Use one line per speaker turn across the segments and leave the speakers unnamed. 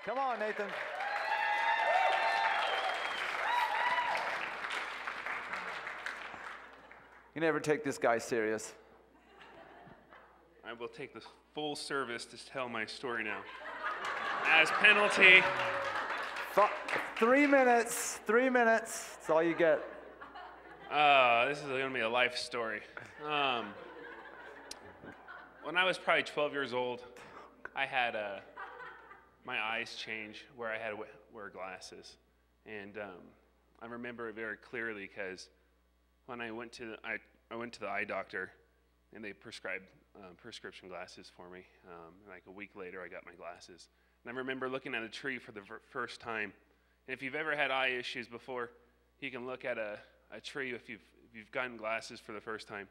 Come on, Nathan. You never take this guy serious.
I will take the full service to tell my story now. As penalty.
3 minutes. 3 minutes. That's all you get.
This is going to be a life story. When I was probably 12 years old, I had my eyes change where I had to wear glasses. And I remember it very clearly because when I went to the eye doctor, and they prescribed prescription glasses for me. Like a week later, I got my glasses. And I remember looking at a tree for the first time. And if you've ever had eye issues before, you can look at a tree if you've gotten glasses for the first time.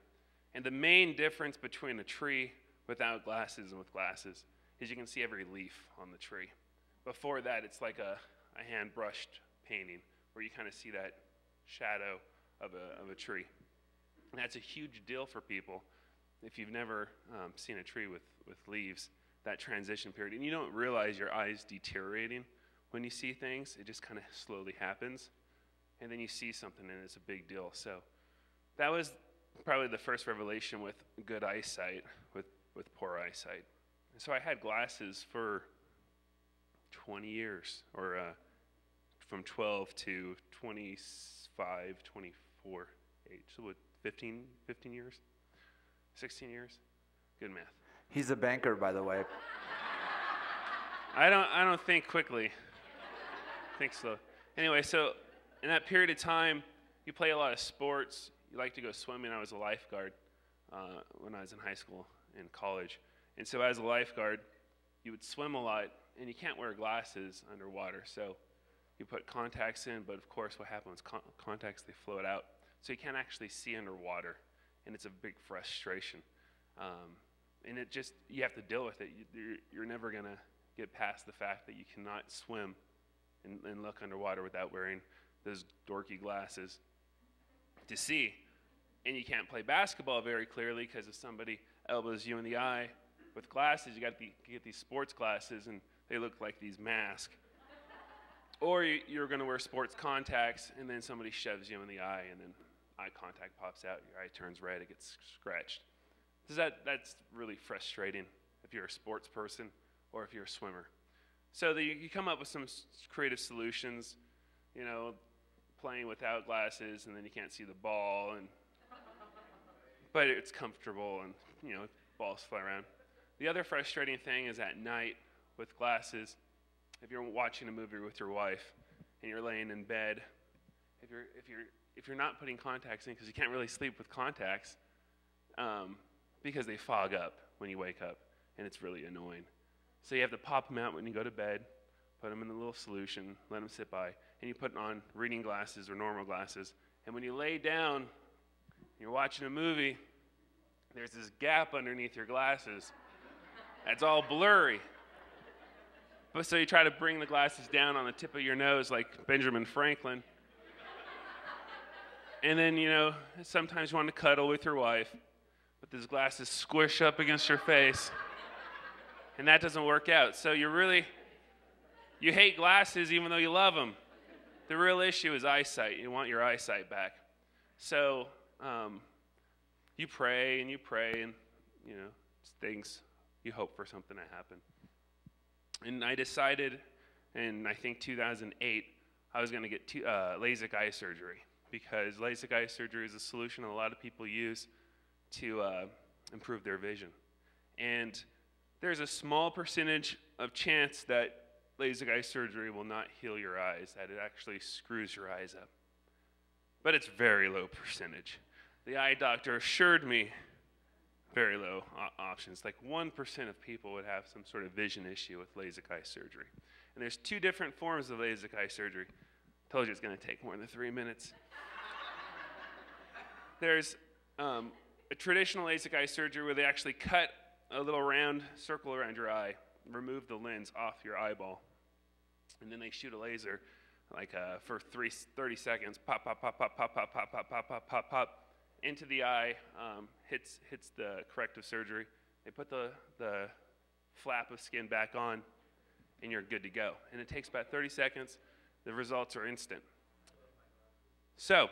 And the main difference between a tree without glasses and with glasses is you can see every leaf on the tree. Before that, it's like a hand-brushed painting where you kind of see that shadow of a tree. And that's a huge deal for people if you've never seen a tree with leaves, that transition period. And you don't realize your eye's deteriorating when you see things. It just kind of slowly happens. And then you see something and it's a big deal. So that was probably the first revelation with good eyesight, with poor eyesight. And so I had glasses for 20 years, or from 12 to 25, 24 age. So what, 15 years? 16 years? Good math.
He's a banker, by the way.
I don't think quickly. Think slow. Anyway, so in that period of time, you play a lot of sports. You like to go swimming. I was a lifeguard when I was in high school and college. And so as a lifeguard, you would swim a lot, and you can't wear glasses underwater. So you put contacts in, but of course what happens, contacts, they float out. So you can't actually see underwater, and it's a big frustration. And it just, you have to deal with it. You're never going to get past the fact that you cannot swim and look underwater without wearing those dorky glasses to see. And you can't play basketball very clearly because if somebody elbows you in the eye with glasses, you get these sports glasses, and they look like these masks. Or you're going to wear sports contacts, and then somebody shoves you in the eye, and then eye contact pops out, your eye turns red, it gets scratched. So that's really frustrating if you're a sports person or if you're a swimmer. So you come up with some creative solutions, you know, playing without glasses, and then you can't see the ball, but it's comfortable, and you know, balls fly around. The other frustrating thing is at night with glasses, if you're watching a movie with your wife and you're laying in bed, if you're not putting contacts in, because you can't really sleep with contacts, because they fog up when you wake up, and it's really annoying. So you have to pop them out when you go to bed, put them in a little solution, let them sit by, and you put on reading glasses or normal glasses. And when you lay down, and you're watching a movie, there's this gap underneath your glasses that's all blurry. But so you try to bring the glasses down on the tip of your nose like Benjamin Franklin. And then, you know, sometimes you want to cuddle with your wife, but those glasses squish up against your face, and that doesn't work out. So you hate glasses even though you love them. The real issue is eyesight. You want your eyesight back. So you pray, and you you know, things, you hope for something to happen. And I decided in, I think, 2008, I was going to get LASIK eye surgery, because LASIK eye surgery is a solution a lot of people use to improve their vision. And there's a small percentage of chance that LASIK eye surgery will not heal your eyes, that it actually screws your eyes up. But it's very low percentage. The eye doctor assured me very low options. Like 1% of people would have some sort of vision issue with LASIK eye surgery. And there's two different forms of LASIK eye surgery. I told you it's going to take more than 3 minutes. There's a traditional LASIK eye surgery where they actually cut a little round circle around your eye, remove the lens off your eyeball, and then they shoot a laser like for 30 seconds, pop, pop, pop, pop, pop, pop, pop, pop, pop, pop, pop, pop, into the eye, hits the corrective surgery. They put the flap of skin back on, and you're good to go. And it takes about 30 seconds. The results are instant. So,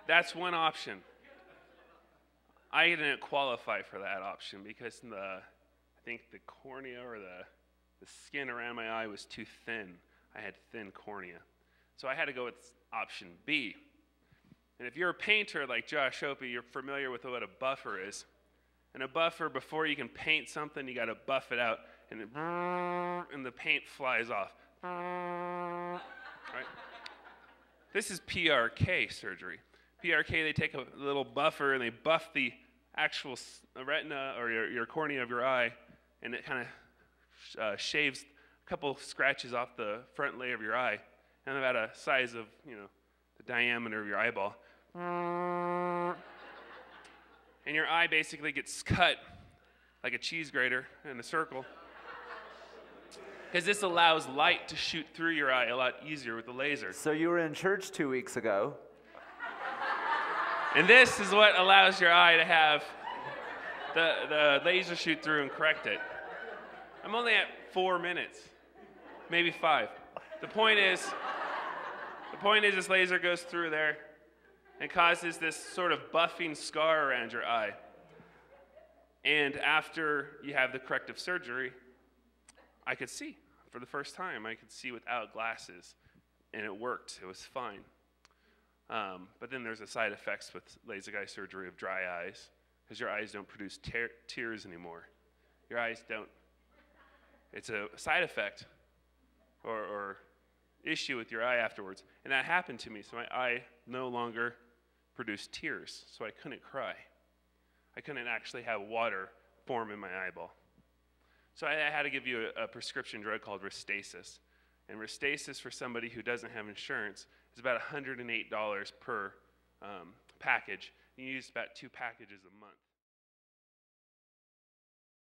that's one option. I didn't qualify for that option because I think the cornea or the skin around my eye was too thin. I had thin cornea. So I had to go with option B. And if you're a painter like Josh Opie, you're familiar with what a buffer is. And a buffer, before you can paint something, you got to buff it out, and the paint flies off. Right? This is PRK surgery. PRK, they take a little buffer and they buff the actual retina or your cornea of your eye, and it kind of shaves a couple scratches off the front layer of your eye, and about a size of, the diameter of your eyeball. And your eye basically gets cut like a cheese grater in a circle, because this allows light to shoot through your eye a lot easier with the laser.
So you were in church 2 weeks ago.
And this is what allows your eye to have the laser shoot through and correct it. I'm only at 4 minutes, maybe 5. The point is this laser goes through there and causes this sort of buffing scar around your eye. And after you have the corrective surgery, I could see for the first time. I could see without glasses, and it worked. It was fine. But then there's a side effects with LASIK eye surgery of dry eyes, because your eyes don't produce tears anymore. Your eyes don't. It's a side effect or issue with your eye afterwards. And that happened to me, so my eye no longer produced tears, so I couldn't cry. I couldn't actually have water form in my eyeball. So I had to give you a prescription drug called Restasis. And Restasis, for somebody who doesn't have insurance, is about $108 per package. You use about 2 packages a month.